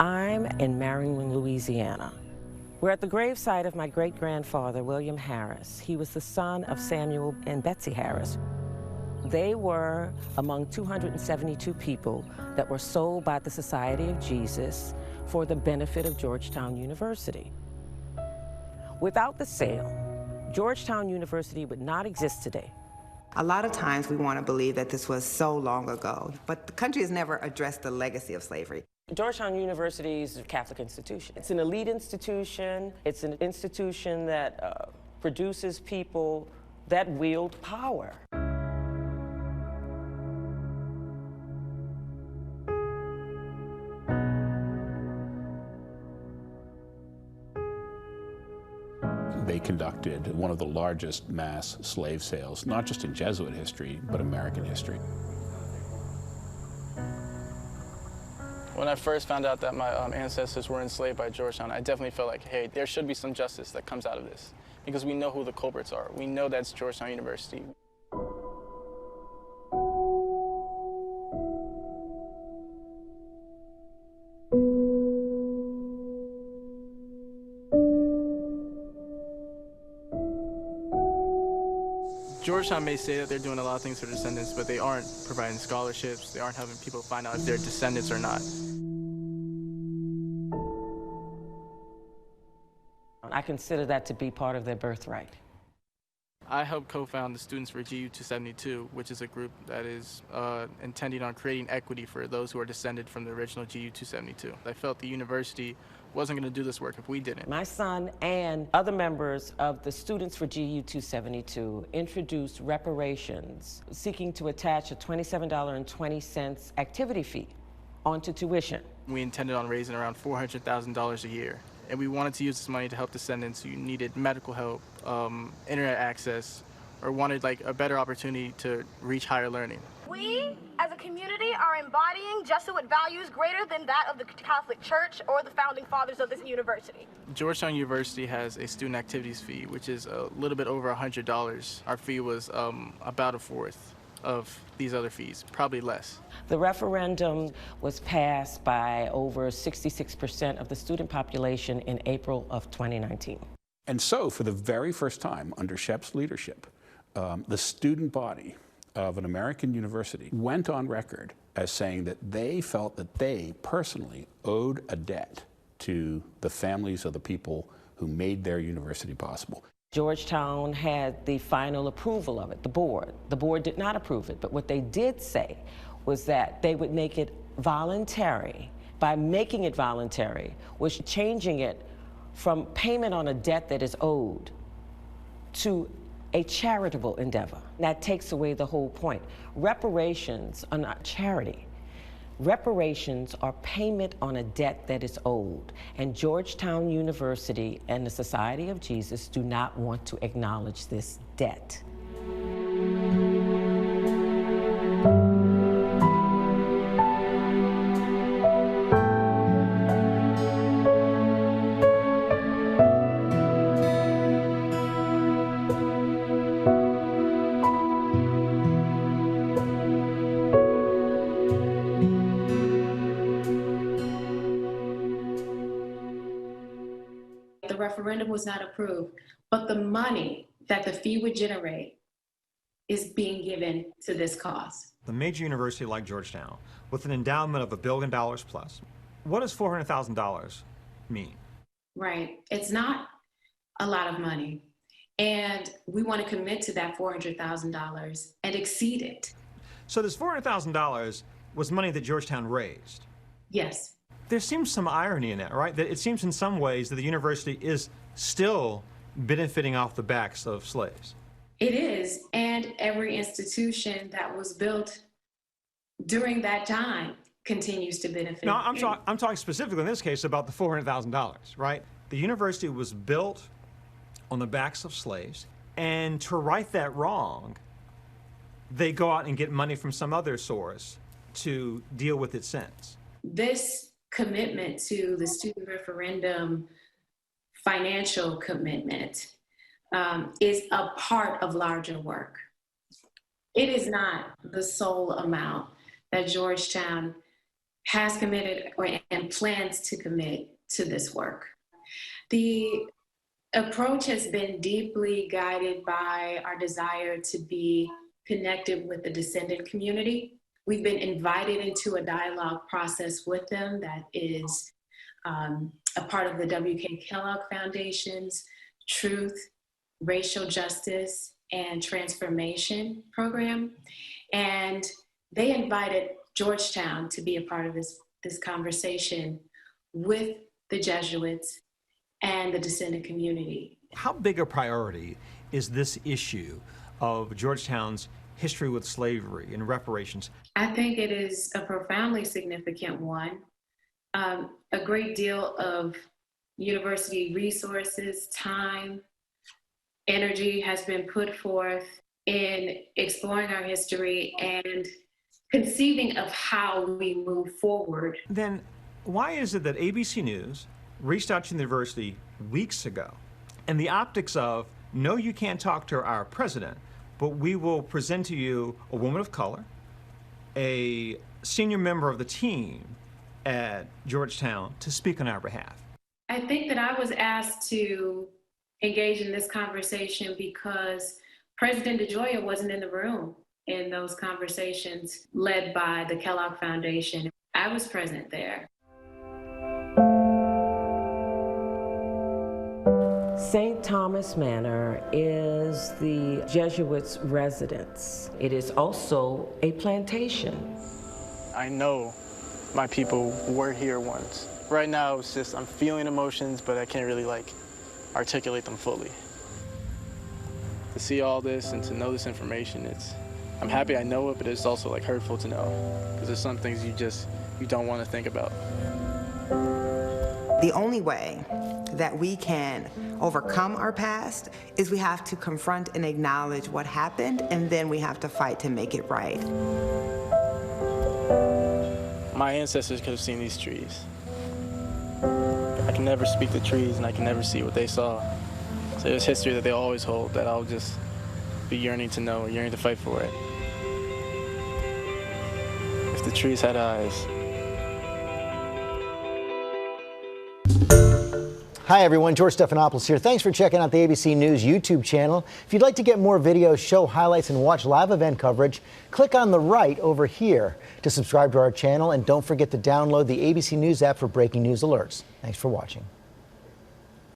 I'm in Marion, Louisiana. We're at the gravesite of my great-grandfather, William Harris. He was the son of Samuel and Betsy Harris. They were among 272 people that were sold by the Society of Jesus for the benefit of Georgetown University. Without the sale, Georgetown University would not exist today. A lot of times we want to believe that this was so long ago, but the country has never addressed the legacy of slavery. Georgetown University is a Catholic institution. It's an elite institution. It's an institution that produces people that wield power. They conducted one of the largest mass slave sales, not just in Jesuit history, but American history. When I first found out that my ancestors were enslaved by Georgetown, I definitely felt like, hey, there should be some justice that comes out of this, because we know who the culprits are. We know that's Georgetown University. Georgetown may say that they're doing a lot of things for descendants, but they aren't providing scholarships. They aren't helping people find out if they're descendants or not. I consider that to be part of their birthright. I helped co-found the Students for GU 272, which is a group that is intending on creating equity for those who are descended from the original GU 272. I felt the university wasn't going to do this work if we didn't. My son and other members of the Students for GU 272 introduced Reparations, seeking to attach a $27.20 activity fee onto tuition. We intended on raising around $400,000 a year, and we wanted to use this money to help descendants who needed medical help, internet access, or wanted like a better opportunity to reach higher learning. We, as a community, are embodying Jesuit values greater than that of the Catholic Church or the founding fathers of this university. Georgetown University has a student activities fee, which is a little bit over $100. Our fee was about a fourth of these other fees, probably less. The referendum was passed by over 66% of the student population in April of 2019. And so, for the very first time under Shep's leadership, the student body of an American university went on record as saying that they felt that they personally owed a debt to the families of the people who made their university possible. Georgetown had the final approval of it, the board. The board did not approve it, but what they did say was that they would make it voluntary. By making it voluntary was changing it from payment on a debt that is owed to a charitable endeavor. That takes away the whole point. Reparations are not charity. Reparations are payment on a debt that is owed, and Georgetown University and the Society of Jesus do not want to acknowledge this debt. The referendum was not approved, but the money that the fee would generate is being given to this cause. The major university like Georgetown, with an endowment of $1 billion plus, what does $400,000 mean? Right. It's not a lot of money. And we want to commit to that $400,000 and exceed it. So this $400,000 was money that Georgetown raised. Yes. There seems some irony in that, right? That it seems in some ways that the university is still benefiting off the backs of slaves. It is, and every institution that was built during that time continues to benefit. No, I'm talking specifically in this case about the $400,000, right? The university was built on the backs of slaves, and to right that wrong, they go out and get money from some other source to deal with its sins. This commitment to the student referendum, financial commitment, is a part of larger work. It is not the sole amount that Georgetown has committed and plans to commit to this work. The approach has been deeply guided by our desire to be connected with the descendant community. We've been invited into a dialogue process with them that is a part of the W.K. Kellogg Foundation's Truth, Racial Justice, and Transformation program. And they invited Georgetown to be a part of this conversation with the Jesuits and the descendant community. How big a priority is this issue of Georgetown's history with slavery and reparations? I think it is a profoundly significant one. A great deal of university resources, time, energy has been put forth in exploring our history and conceiving of how we move forward. Then why is it that ABC News reached out to the university weeks ago, and the optics of, no, you can't talk to our president, but we will present to you a woman of color, a senior member of the team at Georgetown, to speak on our behalf? I think that I was asked to engage in this conversation because President DeGioia wasn't in the room in those conversations led by the Kellogg Foundation. I was present there. St. Thomas Manor is the Jesuits' residence. It is also a plantation. I know my people were here once. Right now, it's just I'm feeling emotions, but I can't really articulate them fully. To see all this and to know this information, I'm happy I know it, but it's also hurtful to know, because there's some things you don't want to think about. The only way that we can overcome our past is we have to confront and acknowledge what happened, and then we have to fight to make it right. My ancestors could have seen these trees. I can never speak to trees, and I can never see what they saw. So there's history that they always hold that I'll just be yearning to know, yearning to fight for it. If the trees had eyes. Hi everyone, George Stephanopoulos here. Thanks for checking out the ABC News YouTube channel. If you'd like to get more videos, show highlights, and watch live event coverage, click on the right over here to subscribe to our channel, and don't forget to download the ABC News app for breaking news alerts. Thanks for watching.